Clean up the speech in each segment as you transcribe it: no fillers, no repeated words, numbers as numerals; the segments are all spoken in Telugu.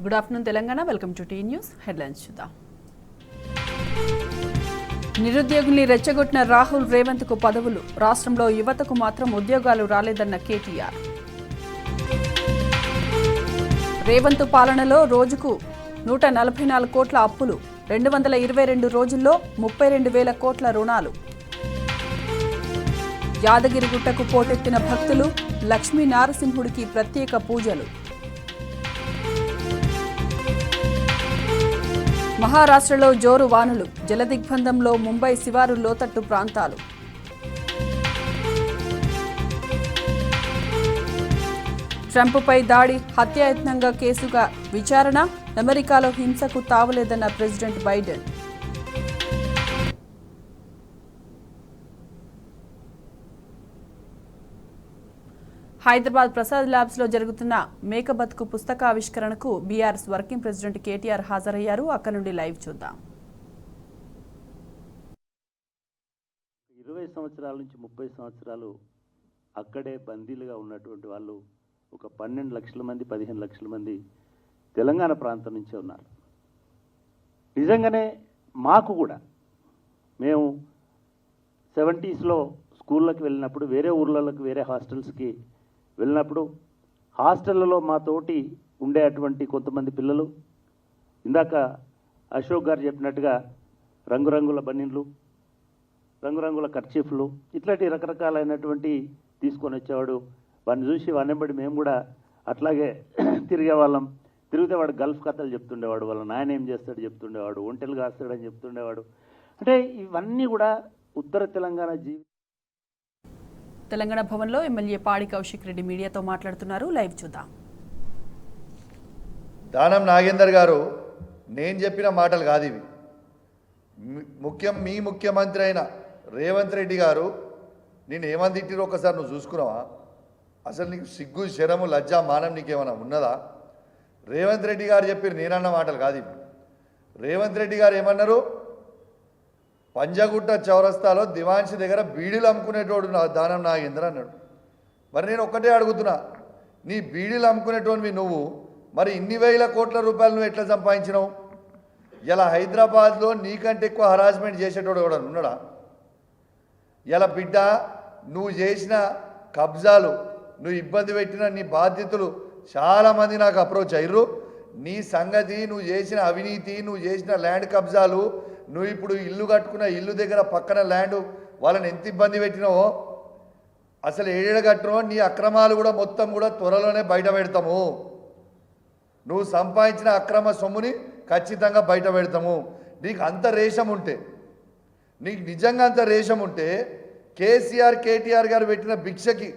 Good afternoon Telangana. Welcome to T news headlines చూద్దాం. నిరుద్యోగుల్ని రెచ్చగొట్టిన రాహుల్ రేవంత్కు పదవులు, రాష్ట్రంలో యువతకు మాత్రం ఉద్యోగాలు రాలేదన్న కేటీఆర్. రేవంత్ పాలనలో రోజుకు 144 కోట్ల అప్పులు, 222 రోజుల్లో 32,000 కోట్ల రుణాలు. యాదగిరిగుట్టకు పోటెత్తిన భక్తులు, లక్ష్మీ నారసింహుడికి ప్రత్యేక పూజలు. మహారాష్ట్రలో జోరు వానలు, జలదిగ్బంధంలో ముంబై శివారు లోతట్టు ప్రాంతాలు. ట్రంప్పై దాడి హత్యాయత్నంగా కేసుగా విచారణ, అమెరికాలో హింసకు తావలేదన్న ప్రెసిడెంట్ బైడెన్. హైదరాబాద్ ప్రసాద్ ల్యాబ్స్ లో జరుగుతున్న మేకబతుకు పుస్తకావిష్కరణకు బీఆర్ఎస్ వర్కింగ్ ప్రెసిడెంట్ కేటీఆర్ హాజరయ్యారు. అక్కడి నుండి లైవ్ చూద్దాం. 20 సంవత్సరాల నుంచి 30 సంవత్సరాలు అక్కడే బందీలుగా ఉన్నటువంటి వాళ్ళు ఒక 12 లక్షల మంది 15 లక్షల మంది తెలంగాణ ప్రాంతం నుంచే ఉన్నారు. నిజంగానే మాకు కూడా మేము 70స్లో స్కూళ్ళకి వెళ్ళినప్పుడు, వేరే ఊర్లలోకి, వేరే హాస్టల్స్కి వెళ్ళినప్పుడు హాస్టళ్లలో మాతోటి ఉండేటువంటి కొంతమంది పిల్లలు, ఇందాక అశోక్ గారు చెప్పినట్టుగా రంగురంగుల బనీన్లు, రంగురంగుల కర్చీఫ్లు, ఇట్లాంటి రకరకాలైనటువంటి తీసుకొని వచ్చేవాడు. వాడిని చూసి వానెంబడి మేము కూడా అట్లాగే తిరిగేవాళ్ళం. తిరిగితే వాడు గల్ఫ్ కథలు చెప్తుండేవాడు, వాళ్ళ నాయన ఏం చేస్తాడు చెప్తుండేవాడు, ఒంటెలు కాస్తాడని చెప్తుండేవాడు. అంటే ఇవన్నీ కూడా ఉత్తర తెలంగాణ తెలంగాణ భవన్లో ఎమ్మెల్యే పాడి కౌశిక్ రెడ్డి మీడియాతో మాట్లాడుతున్నారు. లైవ్ చూద్దాం. దానం నాగేందర్ గారు, నేను చెప్పిన మాటలు కాదు ఇవి. మీ ముఖ్యమంత్రి అయిన రేవంత్ రెడ్డి గారు నేను ఏమని తిట్టిరో ఒకసారి నువ్వు చూసుకున్నావా? అసలు నీకు సిగ్గు, శరము, లజ్జ, మానం నీకేమైనా ఉన్నదా? రేవంత్ రెడ్డి గారు చెప్పారు, నేనన్న మాటలు కాదు ఇవి. రేవంత్ రెడ్డి గారు ఏమన్నారు? పంజగుట్ట చౌరస్తాలో దివాన్షి దగ్గర బీడీలు అమ్ముకునేటోడు దానం నాగేంద్ర అన్నాడు. మరి నేను ఒక్కటే అడుగుతున్నా, నీ బీడీలు అమ్ముకునేటోనివి నువ్వు, మరి ఇన్ని వేల కోట్ల రూపాయలు నువ్వు ఎట్లా సంపాదించినావు? ఇలా హైదరాబాద్లో నీకంటే ఎక్కువ హరాస్మెంట్ చేసేటోడు కూడా ఉన్నాడా? ఇలా బిడ్డ, నువ్వు చేసిన కబ్జాలు, నువ్వు ఇబ్బంది పెట్టిన నీ బాధ్యతలు చాలామంది నాకు అప్రోచ్ అయ్యారు. నీ సంగతి, నువ్వు చేసిన అవినీతి, నువ్వు చేసిన ల్యాండ్ కబ్జాలు, నువ్వు ఇప్పుడు ఇల్లు కట్టుకున్న ఇల్లు దగ్గర పక్కన ల్యాండ్ వాళ్ళని ఎంత ఇబ్బంది పెట్టినావో, అసలు ఏడ కట్టినో నీ అక్రమాలు కూడా మొత్తం కూడా త్వరలోనే బయట పెడతాము. నువ్వు సంపాదించిన అక్రమ సొమ్ముని ఖచ్చితంగా బయట పెడతాము. నీకు అంత రేషం ఉంటే, నీకు నిజంగా అంత రేషం ఉంటే కేసీఆర్, కేటీఆర్ గారు పెట్టిన భిక్షకి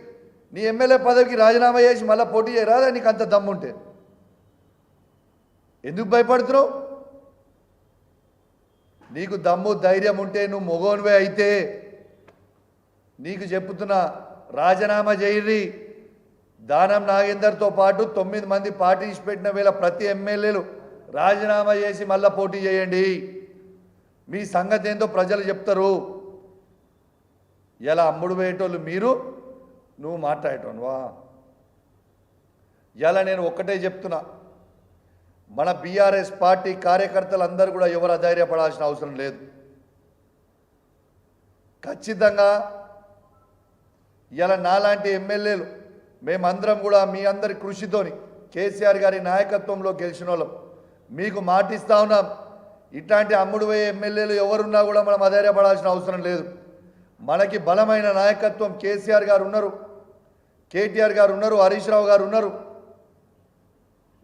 నీ ఎమ్మెల్యే పదవికి రాజీనామా చేసి మళ్ళీ పోటీ చేయరాదా? నీకు అంత దమ్ముంటే ఎందుకు భయపడుతున్నావు? నీకు దమ్ము, ధైర్యం ఉంటే, నువ్వు మొగోనివే అయితే నీకు చెప్తున్నా, రాజీనామా చేయరి. దానం నాగేందర్తో పాటు 9 మంది పార్టీస్ పెట్టిన వేళ ప్రతి ఎమ్మెల్యేలు రాజీనామా చేసి మళ్ళీ పోటీ చేయండి. మీ సంగతి ఏందో ప్రజలు చెప్తారు. ఎలా అమ్ముడు వేయటోళ్ళు మీరు, నువ్వు మాట్లాడేటోనువా? ఇలా నేను ఒక్కటే చెప్తున్నా, మన బీఆర్ఎస్ పార్టీ కార్యకర్తలు అందరూ కూడా ఎవరు అధైర్యపడాల్సిన అవసరం లేదు. ఖచ్చితంగా ఇలా నాలాంటి ఎమ్మెల్యేలు మేమందరం కూడా మీ అందరి కృషితోని కేసీఆర్ గారి నాయకత్వంలో గెలిచిన వాళ్ళం. మీకు మాటిస్తా ఉన్నాం, ఇట్లాంటి అమ్ముడు పోయే ఎమ్మెల్యేలు ఎవరున్నా కూడా మనం అధైర్యపడాల్సిన అవసరం లేదు. మనకి బలమైన నాయకత్వం కేసీఆర్ గారు ఉన్నారు, కేటీఆర్ గారు ఉన్నారు, హరీష్ రావు గారు ఉన్నారు.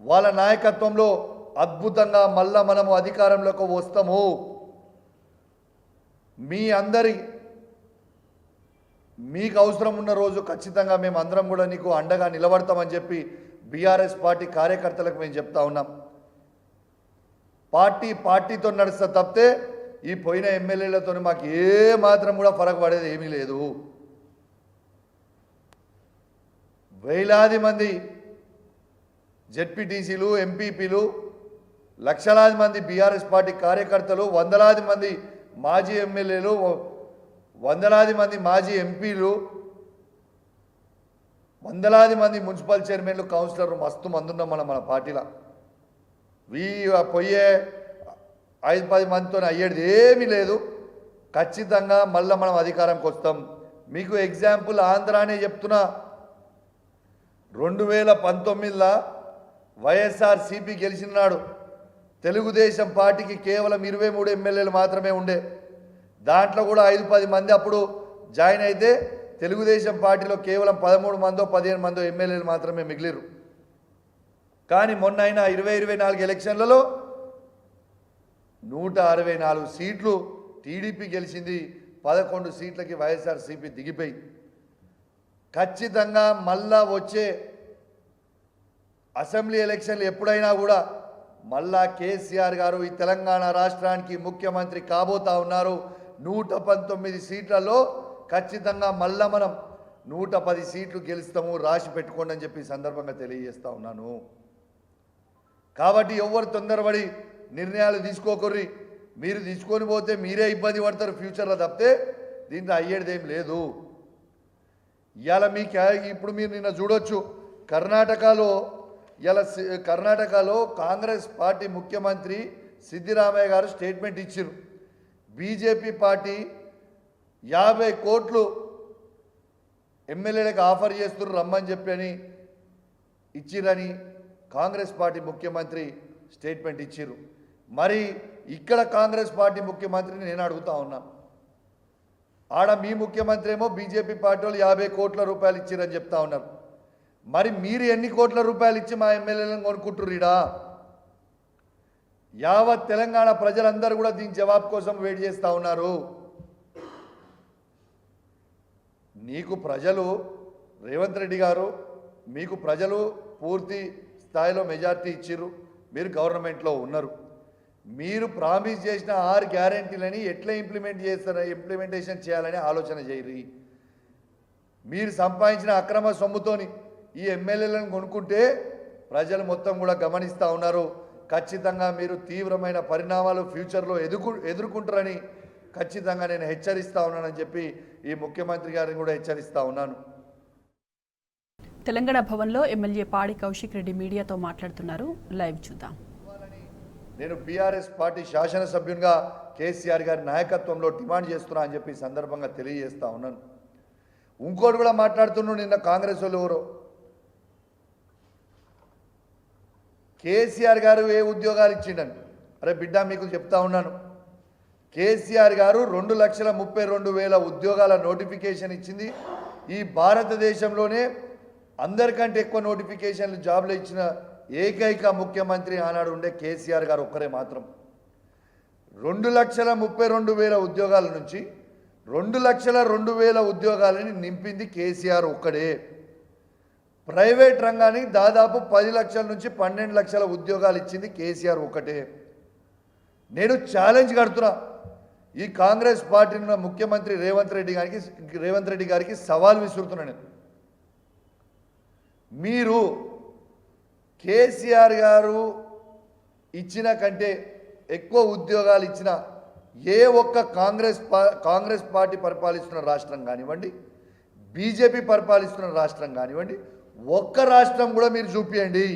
వాళ్ళ నాయకత్వంలో అద్భుతంగా మళ్ళా మనము అధికారంలోకి వస్తాము. మీ అందరి మీకు అవసరం ఉన్న రోజు ఖచ్చితంగా మేము అందరం కూడా నీకు అండగా నిలబడతామని చెప్పి బీఆర్ఎస్ పార్టీ కార్యకర్తలకు మేము చెప్తా ఉన్నాం. పార్టీతో నడుస్తా తప్పితే ఈ పోయిన ఎమ్మెల్యేలతో మాకు ఏ మాత్రం కూడా ఫరక్ పడేది ఏమీ లేదు. వేలాది మంది జెడ్పీటీసీలు, ఎంపీపీలు, లక్షలాది మంది బీఆర్ఎస్ పార్టీ కార్యకర్తలు, వందలాది మంది మాజీ ఎమ్మెల్యేలు, వందలాది మంది మాజీ ఎంపీలు, వందలాది మంది మున్సిపల్ చైర్మన్లు, కౌన్సిలర్లు మస్తు మంది ఉన్నాం మన పార్టీలో. పోయే 5-10 మందితో అయ్యేది ఏమీ లేదు. ఖచ్చితంగా మళ్ళీ మనం అధికారంకి వస్తాం. మీకు ఎగ్జాంపుల్ ఆంధ్రానే చెప్తున్నా. 2019లో వైఎస్ఆర్సీపీ గెలిచిన నాడు తెలుగుదేశం పార్టీకి కేవలం 23 ఎమ్మెల్యేలు మాత్రమే ఉండే. దాంట్లో కూడా 5-10 మంది అప్పుడు జాయిన్ అయితే తెలుగుదేశం పార్టీలో కేవలం 13 మందో 15 మందో ఎమ్మెల్యేలు మాత్రమే మిగిలిరు. కానీ మొన్న అయిన 2024 ఎలక్షన్లలో 164 సీట్లు టీడీపీ గెలిచింది. 11 సీట్లకి వైఎస్ఆర్సీపీ దిగిపోయి ఖచ్చితంగా మళ్ళా వచ్చే అసెంబ్లీ ఎలక్షన్లు ఎప్పుడైనా కూడా మళ్ళా కేసీఆర్ గారు ఈ తెలంగాణ రాష్ట్రానికి ముఖ్యమంత్రి కాబోతా ఉన్నారు. 119 సీట్లలో ఖచ్చితంగా మళ్ళా మనం 110 సీట్లు గెలుస్తాము, రాసి పెట్టుకోండి అని చెప్పి సందర్భంగా తెలియజేస్తా ఉన్నాను. కాబట్టి ఎవరు తొందరపడి నిర్ణయాలు తీసుకోకర్రి. మీరు తీసుకొని పోతే మీరే ఇబ్బంది పడతారు ఫ్యూచర్లో తప్పితే దీంట్లో అయ్యేదేం లేదు. ఇవాళ మీకు ఇప్పుడు మీరు నిన్న చూడొచ్చు కర్ణాటకలో కాంగ్రెస్ పార్టీ ముఖ్యమంత్రి సిద్దిరామయ్య గారు స్టేట్మెంట్ ఇచ్చారు. బీజేపీ పార్టీ 50 కోట్లు ఎమ్మెల్యేలకు ఆఫర్ చేస్తున్నారు రమ్మని చెప్పని ఇచ్చిరని కాంగ్రెస్ పార్టీ ముఖ్యమంత్రి స్టేట్మెంట్ ఇచ్చారు. మరి ఇక్కడ కాంగ్రెస్ పార్టీ ముఖ్యమంత్రిని నేను అడుగుతా ఉన్నా, ఆడ మీ ముఖ్యమంత్రి ఏమో బీజేపీ పార్టీ వాళ్ళు 50 కోట్ల రూపాయలు ఇచ్చిరని చెప్తా ఉన్నారు. మరి మీరు ఎన్ని కోట్ల రూపాయలు ఇచ్చి మా ఎమ్మెల్యేలను కొనుక్కుంటుర్రీడా? యావత్ తెలంగాణ ప్రజలందరూ కూడా దీని జవాబు కోసం వెయిట్ చేస్తూ ఉన్నారు. నీకు ప్రజలు రేవంత్ రెడ్డి గారు మీకు ప్రజలు పూర్తి స్థాయిలో మెజార్టీ ఇచ్చిర్రు. మీరు గవర్నమెంట్లో ఉన్నారు. మీరు ప్రామిస్ చేసిన 6 గ్యారెంటీలని ఎట్లా ఇంప్లిమెంటేషన్ చేయాలని ఆలోచన చేయరు. మీరు సంపాదించిన అక్రమ సొమ్ముతోని ఈ ఎమ్మెల్యేలను కొనుక్కుంటే ప్రజలు మొత్తం కూడా గమనిస్తూ ఉన్నారు. ఖచ్చితంగా మీరు తీవ్రమైన పరిణామాలు ఫ్యూచర్లో ఎదుర్కొంటారని ఖచ్చితంగా నేను హెచ్చరిస్తూ ఉన్నానని చెప్పి ఈ ముఖ్యమంత్రి గారిని కూడా హెచ్చరిస్తూ ఉన్నాను. తెలంగాణ భవన్లో ఎమ్మెల్యే పాడి కౌశిక్ రెడ్డి మీడియాతో మాట్లాడుతున్నారు. లైవ్ చూద్దాం. నేను బీఆర్ఎస్ పార్టీ శాసనసభ్యునిగా కేసీఆర్ గారి నాయకత్వంలో డిమాండ్ చేస్తున్నా అని చెప్పి సందర్భంగా తెలియజేస్తా ఉన్నాను. ఇంకోటి కూడా మాట్లాడుతున్నాను. నిన్న కాంగ్రెస్ వాళ్ళు ఎవరో కేసీఆర్ గారు ఏ ఉద్యోగాలు ఇచ్చిండని. అరే బిడ్డ మీకు చెప్తా ఉన్నాను, కేసీఆర్ గారు 2,32,000 ఉద్యోగాల నోటిఫికేషన్ ఇచ్చింది. ఈ భారతదేశంలోనే అందరికంటే ఎక్కువ నోటిఫికేషన్లు జాబ్లు ఇచ్చిన ఏకైక ముఖ్యమంత్రి ఆనాడు ఉండే కేసీఆర్ గారు ఒక్కరే మాత్రం. 2,32,000 ఉద్యోగాల నుంచి 2,02,000 ఉద్యోగాలని నింపింది కేసీఆర్ ఒక్కడే. ప్రైవేట్ రంగానికి దాదాపు 10 లక్షల నుంచి 12 లక్షల ఉద్యోగాలు ఇచ్చింది కేసీఆర్ ఒకటే. నేను ఛాలెంజ్ కడుతున్నా ఈ కాంగ్రెస్ పార్టీ ముఖ్యమంత్రి రేవంత్ రెడ్డి గారికి సవాల్ విసురుతున్నాను. మీరు కేసీఆర్ గారు ఇచ్చిన కంటే ఎక్కువ ఉద్యోగాలు ఇచ్చిన ఏ ఒక్క కాంగ్రెస్ పార్టీ పరిపాలిస్తున్న రాష్ట్రం కానివ్వండి, బీజేపీ పరిపాలిస్తున్న రాష్ట్రం కానివ్వండి, ఒక్క రాష్ట్రం కూడా మీరు చూపియండి.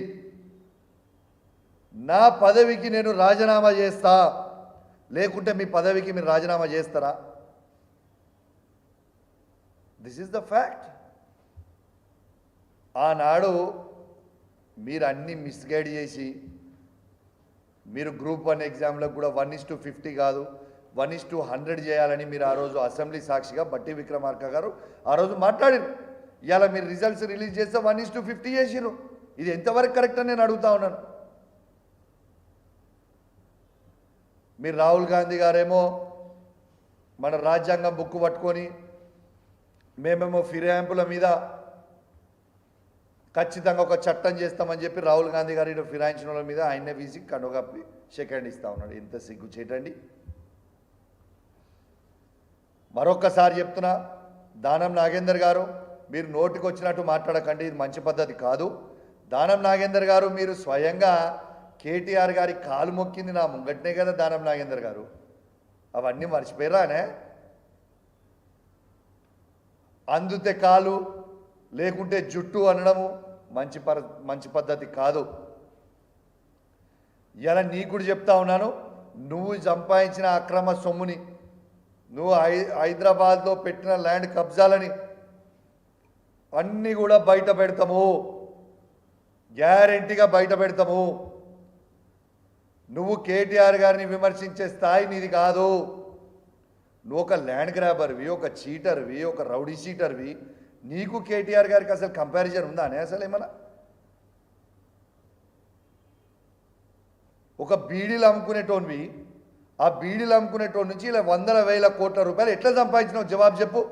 నా పదవికి నేను రాజీనామా చేస్తా, లేకుంటే మీ పదవికి మీరు రాజీనామా చేస్తారా? This is the fact. ఆనాడు మీరు అన్నీ మిస్గైడ్ చేసి మీరు గ్రూప్ 1 ఎగ్జామ్లకు కూడా 1:50 కాదు 1:100 చేయాలని మీరు ఆ రోజు అసెంబ్లీ సాక్షిగా బట్టి విక్రమార్క గారు ఆ రోజు మాట్లాడారు. ఇవాళ మీరు రిజల్ట్స్ రిలీజ్ చేస్తే 1:50 చేసిరు. ఇది ఎంతవరకు కరెక్ట్ అని నేను అడుగుతా ఉన్నాను. మీరు రాహుల్ గాంధీ గారేమో మన రాజ్యాంగం బుక్ పట్టుకొని మేమేమో ఫిరాయింపుల మీద ఖచ్చితంగా ఒక చట్టం చేస్తామని చెప్పి రాహుల్ గాంధీ గారు ఫిరాయించిన వాళ్ళ మీద ఆయన్నే వీసి కనుగప్పి సెకండ్ ఇస్తా ఉన్నాడు. ఎంత సిగ్గు చేయటండి. మరొక్కసారి చెప్తున్నా, దానం నాగేందర్ గారు మీరు నోటికి వచ్చినట్టు మాట్లాడకండి, ఇది మంచి పద్ధతి కాదు. దానం నాగేందర్ గారు మీరు స్వయంగా కేటీఆర్ గారి కాలు మొక్కింది నా ముంగట్నే కదా దానం నాగేందర్ గారు. అవన్నీ మర్చిపోయారానే? అందుతే కాలు లేకుంటే జుట్టు అనడము మంచి పద్ధతి కాదు. ఇలా నీకు కూడా చెప్తా ఉన్నాను, నువ్వు సంపాదించిన అక్రమ సొమ్ముని, నువ్వు హైదరాబాద్లో పెట్టిన ల్యాండ్ కబ్జాలని అన్నీ కూడా బయట పెడతాము, గ్యారెంటీగా బయట పెడతాము. నువ్వు కేటీఆర్ గారిని విమర్శించే స్థాయి నీది కాదు. నువ్వు ఒక ల్యాండ్ గ్రాబర్వి, ఒక చీటర్వి, ఒక రౌడీ చీటర్వి. నీకు కేటీఆర్ గారికి అసలు కంపారిజన్ ఉందా అనే అసలు ఏమన్నా? ఒక బీడీలు అమ్ముకునేటోనివి, ఆ బీడీలు అమ్ముకునేటోని నుంచి ఇలా 100,000 కోట్ల రూపాయలు ఎట్లా సంపాదించినావు జవాబు చెప్పు.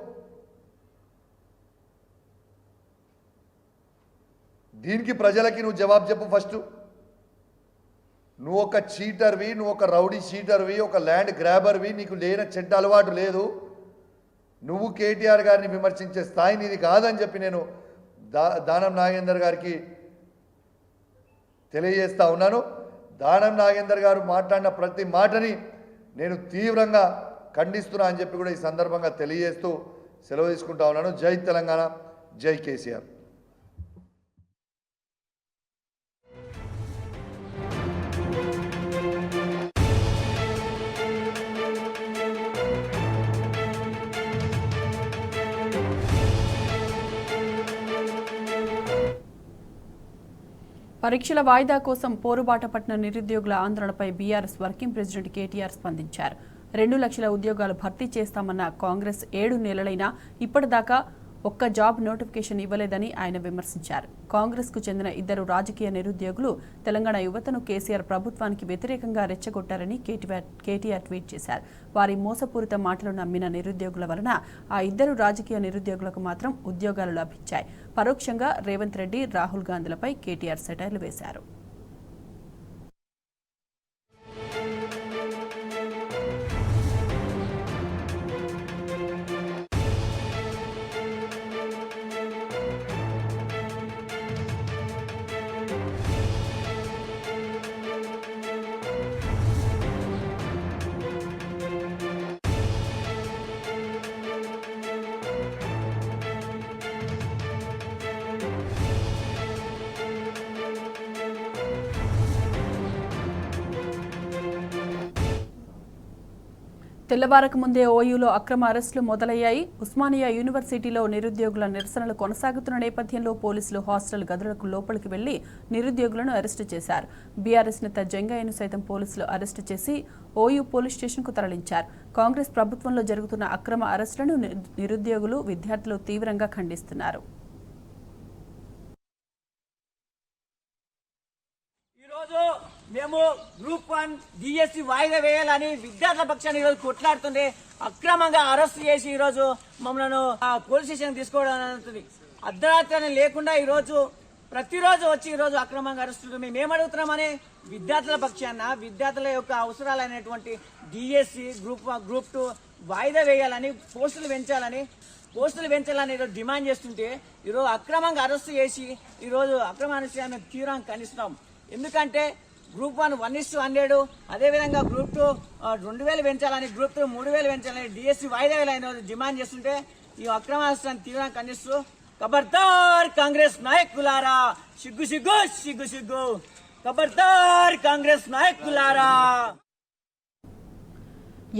దీనికి ప్రజలకి నువ్వు జవాబు చెప్పు ఫస్ట్. నువ్వు ఒక చీటర్వి, నువ్వు ఒక రౌడీ చీటర్వి, ఒక ల్యాండ్ గ్రాబర్వి, నీకు లేని చెడ్డ అలవాటు లేదు. నువ్వు కేటీఆర్ గారిని విమర్శించే స్థాయి నీది కాదని చెప్పి నేను దానం నాగేందర్ గారికి తెలియజేస్తా ఉన్నాను. దానం నాగేందర్ గారు మాట్లాడిన ప్రతి మాటని నేను తీవ్రంగా ఖండిస్తున్నా అని చెప్పి కూడా ఈ సందర్భంగా తెలియజేస్తూ సెలవు తీసుకుంటా ఉన్నాను. జై తెలంగాణ, జై కేసీఆర్. పరీక్షల వాయిదా కోసం పోరుబాట పట్టిన నిరుద్యోగుల ఆందోళనపై బీఆర్ఎస్ వర్కింగ్ ప్రెసిడెంట్ కేటీఆర్ స్పందించారు. 2 లక్షల ఉద్యోగాలు భర్తీ చేస్తామన్న కాంగ్రెస్ 7 నెలలైనా ఇప్పటిదాకా ఒక్క జాబ్ నోటిఫికేషన్ ఇవ్వలేదని ఆయన విమర్శించారు. కాంగ్రెస్కు చెందిన 2 రాజకీయ నిరుద్యోగులు తెలంగాణ యువతను కేసీఆర్ ప్రభుత్వానికి వ్యతిరేకంగా రెచ్చగొట్టారని కేటీఆర్ ట్వీట్ చేశారు. వారి మోసపూరిత మాటలు నమ్మిన నిరుద్యోగుల వలన ఆ 2 రాజకీయ నిరుద్యోగులకు మాత్రం ఉద్యోగాలు లభించాయి. పరోక్షంగా రేవంత్ రెడ్డి, రాహుల్ గాంధీలపై కేటీఆర్ సెటైర్లు వేశారు. తెల్లవారక ముందే ఓయూలో అక్రమ అరెస్టులు మొదలయ్యాయి. ఉస్మానియా యూనివర్సిటీలో నిరుద్యోగుల నిరసనలు కొనసాగుతున్న నేపథ్యంలో పోలీసులు హాస్టల్ గదులకు లోపలికి వెళ్లి నిరుద్యోగులను అరెస్టు చేశారు. బీఆర్ఎస్ నేత జంగయ్యను సైతం పోలీసులు అరెస్టు చేసి ఓయూ పోలీస్ స్టేషన్కు తరలించారు. కాంగ్రెస్ ప్రభుత్వంలో జరుగుతున్న అక్రమ అరెస్టులను నిరుద్యోగులు, విద్యార్థులు తీవ్రంగా ఖండిస్తున్నారు. మేము గ్రూప్ 1 డిఎస్సి వాయిదా వేయాలని విద్యార్థుల పక్షాన్ని ఈరోజు కొట్లాడుతుండే అక్రమంగా అరెస్ట్ చేసి ఈరోజు మమ్మల్ని పోలీస్ స్టేషన్ తీసుకోవడం అర్ధరాత్రి లేకుండా ఈరోజు ప్రతిరోజు వచ్చి ఈరోజు అక్రమంగా అరెస్టులు మేము ఏమడుగుతున్నామని విద్యార్థుల పక్షాన విద్యార్థుల యొక్క అవసరాలైనటువంటి డిఎస్సి గ్రూప్ 2 వాయిదా వేయాలని పోస్టులు పెంచాలని ఈరోజు డిమాండ్ చేస్తుంటే ఈరోజు అక్రమంగా అరెస్ట్ చేసి ఈరోజు అక్రమ అరెస్ట్ మేము తీవ్రంగా ఖండిస్తున్నాం. ఎందుకంటే గ్రూప్ 1 1:100, అదేవిధంగా గ్రూప్ 2 2,000 పెంచాలని, గ్రూప్ 3 3,000 పెంచాలని, డిఎస్సి వాయిదా వేయాలని డిమాండ్ చేస్తుంటే ఈ అక్రమ అరెస్టులను తీవ్రంగా ఖండిస్తూ ఖబర్దార్ కాంగ్రెస్ నాయకులారా, సిగ్గు సిగ్గు సిగ్గు సిగ్గు, ఖబర్దార్ కాంగ్రెస్ నాయకులారా.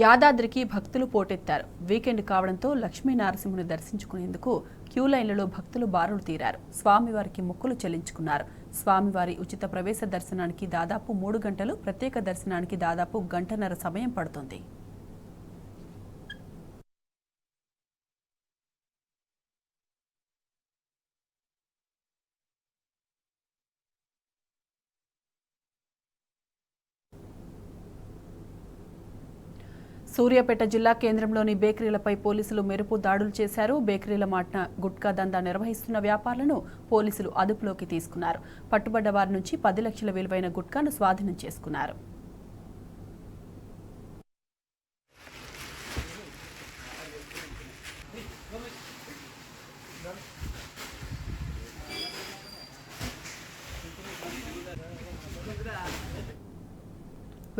యాదాద్రికి భక్తులు పోటెత్తారు. వీకెండ్ కావడంతో లక్ష్మీ నరసింహుని దర్శించుకునేందుకు క్యూ లైన్లలో భక్తులు బారులు తీరారు. స్వామివారికి మొక్కులు చెల్లించుకున్నారు. స్వామివారి ఉచిత ప్రవేశ దర్శనానికి దాదాపు 3 గంటలు, ప్రత్యేక దర్శనానికి దాదాపు 1.5 గంటల సమయం పడుతుంది. సూర్యాపేట జిల్లా కేంద్రంలోని బేకరీలపై పోలీసులు మెరుపు దాడులు చేశారు. బేకరీల మాటన గుట్కా దందా నిర్వహిస్తున్న వ్యాపారులను పోలీసులు అదుపులోకి తీసుకున్నారు. పట్టుబడ్డ వారి నుంచి 10 లక్షల విలువైన గుట్కాను స్వాధీనం చేసుకున్నారు.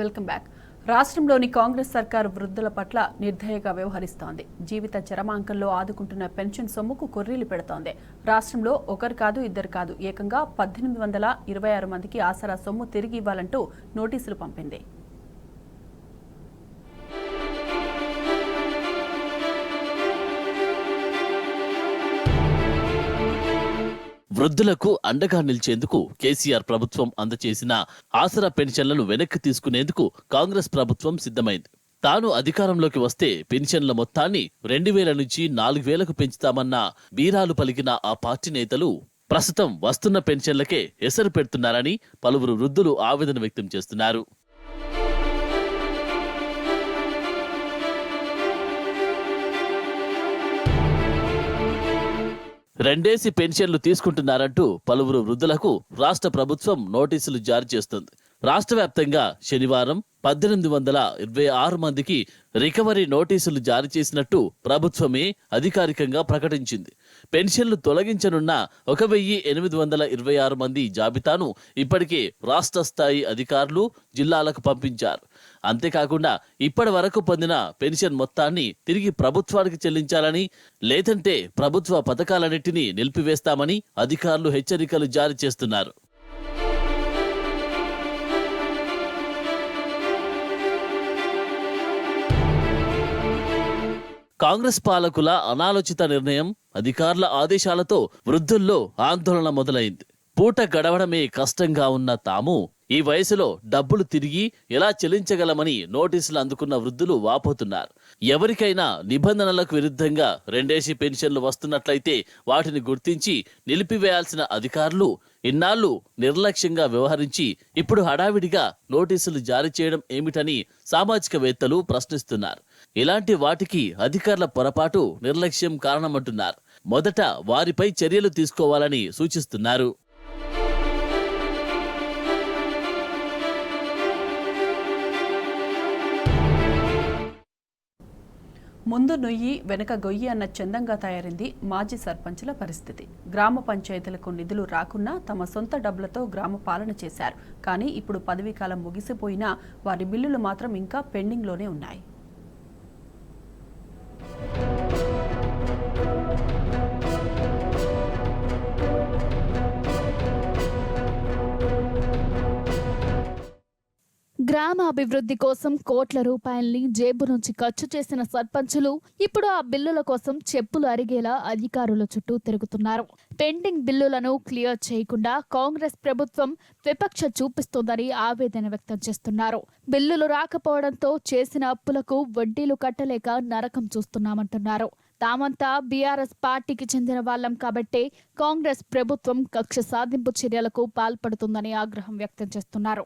Welcome back. రాష్ట్రంలోని కాంగ్రెస్ సర్కారు వృద్ధుల పట్ల నిర్దయగా వ్యవహరిస్తోంది. జీవిత చరమాంకంలో ఆదుకుంటున్న పెన్షన్ సొమ్ముకు కొర్రీలు పెడుతోంది. రాష్ట్రంలో ఒకరు కాదు ఇద్దరు కాదు ఏకంగా 1826 మందికి ఆసరా సొమ్ము తిరిగి ఇవ్వాలంటూ నోటీసులు పంపింది. వృద్ధులకు అండగా నిలిచేందుకు కేసీఆర్ ప్రభుత్వం అందచేసిన ఆసరా పెన్షన్లను వెనక్కి తీసుకునేందుకు కాంగ్రెస్ ప్రభుత్వం సిద్ధమైంది. తాను అధికారంలోకి వస్తే పెన్షన్ల మొత్తాన్ని 2000 నుంచి 4000కు పెంచుతామన్న బీరాలు పలికిన ఆ పార్టీ నేతలు ప్రస్తుతం వస్తున్న పెన్షన్లకే ఎసరు పెడుతున్నారని పలువురు వృద్ధులు ఆవేదన వ్యక్తం చేస్తున్నారు. రెండేసి పెన్షన్లు తీసుకుంటున్నారంటూ పలువురు వృద్ధులకు రాష్ట్ర ప్రభుత్వం నోటీసులు జారీ చేస్తుంది. రాష్ట్ర వ్యాప్తంగా శనివారం 1826 మందికి రికవరీ నోటీసులు జారీ చేసినట్టు ప్రభుత్వమే అధికారికంగా ప్రకటించింది. పెన్షన్లు తొలగించనున్న 1826 మంది జాబితాను ఇప్పటికే రాష్ట్ర స్థాయి అధికారులు జిల్లాలకు పంపించారు. అంతేకాకుండా ఇప్పటి వరకు పొందిన పెన్షన్ మొత్తాన్ని తిరిగి ప్రభుత్వానికి చెల్లించాలని, లేదంటే ప్రభుత్వ పథకాలన్నింటినీ నిలిపివేస్తామని అధికారులు హెచ్చరికలు జారీ చేస్తున్నారు. కాంగ్రెస్ పాలకుల అనాలోచిత నిర్ణయం, అధికారుల ఆదేశాలతో వృద్ధుల్లో ఆందోళన మొదలైంది. పూట గడవడమే కష్టంగా ఉన్న తాము ఈ వయసులో డబ్బులు తిరిగి ఎలా చెల్లించగలమని నోటీసులు అందుకున్న వృద్ధులు వాపోతున్నారు. ఎవరికైనా నిబంధనలకు విరుద్ధంగా రెండేసి పెన్షన్లు వస్తున్నట్లయితే వాటిని గుర్తించి నిలిపివేయాల్సిన అధికారులు ఇన్నాళ్లు నిర్లక్ష్యంగా వ్యవహరించి ఇప్పుడు హడావిడిగా నోటీసులు జారీ చేయడం ఏమిటని సామాజికవేత్తలు ప్రశ్నిస్తున్నారు. ఇలాంటి వాటికి అధికారుల పొరపాటు, నిర్లక్ష్యం కారణమంటున్నారు. మొదట వారిపై చర్యలు తీసుకోవాలని సూచిస్తున్నారు. ముందు నొయ్యి వెనక గొయ్యి అన్న చందంగా తయారైంది మాజీ సర్పంచుల పరిస్థితి. గ్రామ పంచాయతీలకు నిధులు రాకున్నా తమ సొంత డబ్బులతో గ్రామ పాలన చేశారు. కానీ ఇప్పుడు పదవీకాలం ముగిసిపోయినా వారి బిల్లులు మాత్రం ఇంకా పెండింగ్లోనే ఉన్నాయి. గ్రామ అభివృద్ధి కోసం కోట్ల రూపాయల్ని జేబు నుంచి ఖర్చు చేసిన సర్పంచులు ఇప్పుడు ఆ బిల్లుల కోసం చెప్పులు అరిగేలా అధికారుల చుట్టూ తిరుగుతున్నారు. పెండింగ్ బిల్లులను క్లియర్ చేయకుండా కాంగ్రెస్ ప్రభుత్వం విపక్ష చూపిస్తోందని ఆవేదన వ్యక్తం చేస్తున్నారు. బిల్లులు రాకపోవడంతో చేసిన అప్పులకు వడ్డీలు కట్టలేక నరకం చూస్తున్నామంటున్నారు. తామంతా బీఆర్ఎస్ పార్టీకి చెందిన వాళ్ళం కాబట్టే కాంగ్రెస్ ప్రభుత్వం కక్ష సాధింపు చర్యలకు పాల్పడుతుందని ఆగ్రహం వ్యక్తం చేస్తున్నారు.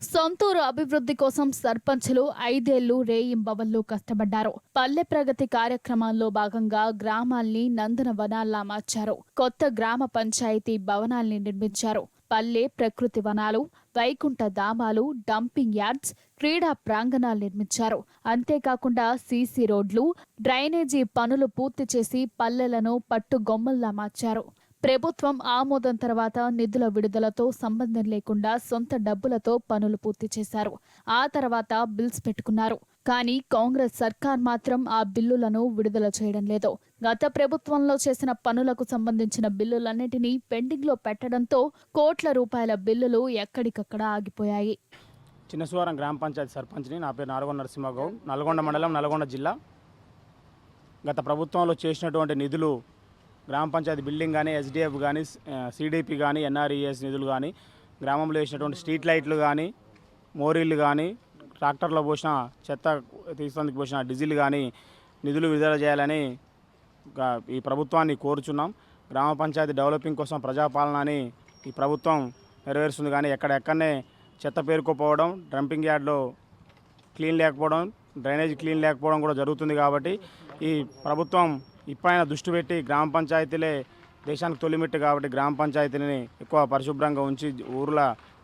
సొంతూరు అభివృద్ధి కోసం సర్పంచులు 5 ఏళ్లు రేయింబవళ్లు కష్టపడ్డారు. పల్లె ప్రగతి కార్యక్రమాల్లో భాగంగా గ్రామాల్ని నందన వనాల్లా మార్చారు. కొత్త గ్రామ పంచాయతీ భవనాల్ని నిర్మించారు. పల్లె ప్రకృతి వనాలు, వైకుంఠ ధామాలు, డంపింగ్ యార్డ్స్, క్రీడా ప్రాంగణాలు నిర్మించారు. అంతేకాకుండా సీసీ రోడ్లు, డ్రైనేజీ పనులు పూర్తి చేసి పల్లెలను పట్టుగొమ్మల్లా మార్చారు. ప్రభుత్వం ఆమోదం తర్వాత నిధుల విడుదలతో సంబంధం లేకుండా సొంత డబ్బులతో పనులు పూర్తి చేశారు. ఆ తర్వాత బిల్స్ పెట్టుకున్నారు. కానీ కాంగ్రెస్ సర్కార్ మాత్రం ఆ బిల్లులను విడుదల చేయడం లేదు. గత ప్రభుత్వంలో చేసిన పనులకు సంబంధించిన బిల్లులన్నిటినీ పెండింగ్లో పెట్టడంతో కోట్ల రూపాయల బిల్లులు ఎక్కడికక్కడ ఆగిపోయాయి. చిన్నసువారం గ్రామ పంచాయతీ సర్పంచ్ని. నా పేరు నారగొండ నరసింహగౌడ్, నల్గొండ మండలం, నల్గొండ జిల్లా. గత ప్రభుత్వంలో చేసినటువంటి నిధులు, గ్రామ పంచాయతీ బిల్డింగ్ కానీ, ఎస్డిఎఫ్ కానీ, సిడిపి కానీ, ఎన్ఆర్ఈఎస్ నిధులు కానీ, గ్రామంలో వేసినటువంటి స్ట్రీట్ లైట్లు కానీ, మోరీలు కానీ, ట్రాక్టర్లో పోసిన చెత్త తీసుకుందుకు పోసిన డీజిల్ కానీ నిధులు విడుదల చేయాలని ఈ ప్రభుత్వాన్ని కోరుచున్నాం. గ్రామ పంచాయతీ డెవలపింగ్ కోసం ప్రజాపాలన అని ఈ ప్రభుత్వం నెరవేరుస్తుంది. కానీ ఎక్కడెక్కడనే చెత్త పేరుకోపోవడం, డంపింగ్ యార్డ్లో క్లీన్ లేకపోవడం, డ్రైనేజ్ క్లీన్ లేకపోవడం కూడా జరుగుతుంది. కాబట్టి ఈ ప్రభుత్వం ఇప్పైనా దృష్టి పెట్టి గ్రామ పంచాయతీలే దేశానికి తొలిమెట్టు కాబట్టి గ్రామ పంచాయతీని ఎక్కువ పరిశుభ్రంగా ఉంచి ఊర్ల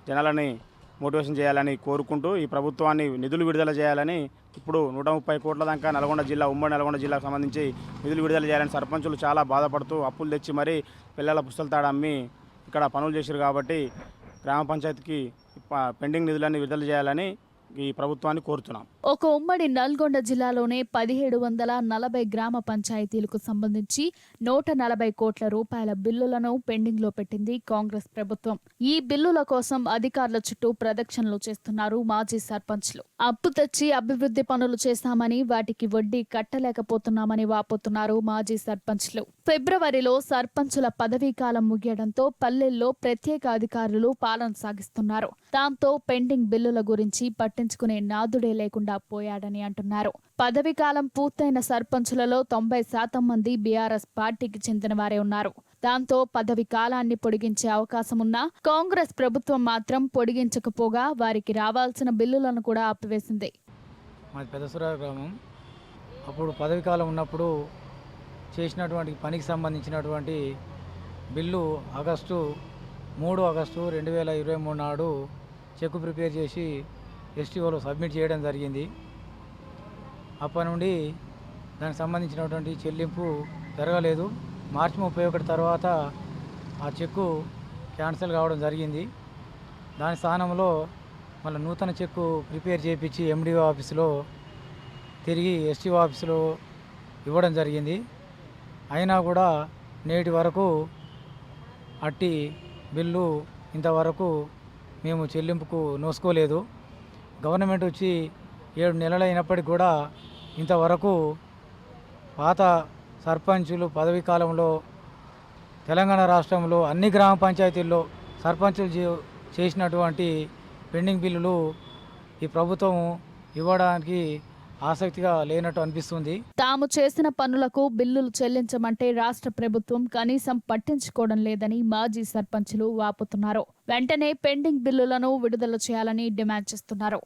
జనాలని మోటివేషన్ చేయాలని కోరుకుంటూ ఈ ప్రభుత్వాన్ని నిధులు విడుదల చేయాలని ఇప్పుడు 130 కోట్ల దాకా నల్గొండ జిల్లా ఉమ్మడి నల్గొండ జిల్లాకు సంబంధించి నిధులు విడుదల చేయాలని సర్పంచులు చాలా బాధపడుతూ అప్పులు తెచ్చి మరీ పిల్లల పుస్తల తాడు అమ్మి ఇక్కడ పనులు చేశారు. కాబట్టి గ్రామ పంచాయతీకి పెండింగ్ నిధులన్నీ విడుదల చేయాలని ఈ ప్రభుత్వాన్ని కోరుతున్నాం. ఒక ఉమ్మడి నల్గొండ జిల్లాలోనే 1740 గ్రామ పంచాయతీలకు సంబంధించి 140 కోట్ల రూపాయల బిల్లులను పెండింగ్ లో పెట్టింది కాంగ్రెస్ ప్రభుత్వం. ఈ బిల్లుల కోసం అధికారుల చుట్టూ ప్రదక్షిణలు చేస్తున్నారు మాజీ సర్పంచ్లు. అప్పు తెచ్చి అభివృద్ధి పనులు చేస్తామని వాటికి వడ్డీ కట్టలేకపోతున్నామని వాపోతున్నారు మాజీ సర్పంచ్లు. ఫిబ్రవరిలో సర్పంచుల పదవీ కాలం ముగియడంతో పల్లెల్లో ప్రత్యేక అధికారులు పాలన సాగిస్తున్నారు. దాంతో పెండింగ్ బిల్లుల గురించి పట్టించుకునే నాదుడే లేకుండా పోయాడని అంటున్నారు. పదవీ కాలం పూర్తయిన సర్పంచులలో 90% మంది బీఆర్ఎస్ పార్టీకి చెందిన వారే ఉన్నారు. దాంతో పదవి కాలాన్ని పొడిగించే అవకాశం ఉన్నా కాంగ్రెస్ ప్రభుత్వం మాత్రం పొడిగించకపోగా వారికి రావాల్సిన బిల్లులను కూడా ఆపివేసింది. మాది పెద్దసురా గ్రామం. అప్పుడు పదవి కాలం ఉన్నప్పుడు చేసినటువంటి పనికి సంబంధించినటువంటి బిల్లు 3 ఆగస్టు 2023 నాడు చెక్ ప్రిపేర్ చేసి ఎస్టీఓలో సబ్మిట్ చేయడం జరిగింది. అప్పటి నుండి దానికి సంబంధించినటువంటి చెల్లింపు జరగలేదు. మార్చి 31 తర్వాత ఆ చెక్కు క్యాన్సిల్ కావడం జరిగింది. దాని స్థానంలో మళ్ళీ నూతన చెక్కు ప్రిపేర్ చేయించి ఎండిఓ ఆఫీసులో తిరిగి ఎస్టీఓ ఆఫీసులో ఇవ్వడం జరిగింది. అయినా కూడా నేటి వరకు అట్టి బిల్లు ఇంతవరకు మేము చెల్లింపుకు నోసుకోలేదు. గవర్నమెంట్ వచ్చి 7 నెలలు అయినప్పటికీ కూడా ఇంతవరకు పాత సర్పంచులు పదవీ కాలంలో తెలంగాణ రాష్ట్రంలో అన్ని గ్రామ పంచాయతీల్లో సర్పంచులు చేసినటువంటి పెండింగ్ బిల్లులు ఈ ప్రభుత్వం ఇవ్వడానికి ఆసక్తిగా లేనట్టు అనిపిస్తుంది. తాము చేసిన పనులకు బిల్లులు చెల్లించమంటే రాష్ట్ర ప్రభుత్వం కనీసం పట్టించుకోవడం లేదని మాజీ సర్పంచులు వాపోతున్నారు. వెంటనే పెండింగ్ బిల్లులను విడుదల చేయాలని డిమాండ్ చేస్తున్నారు.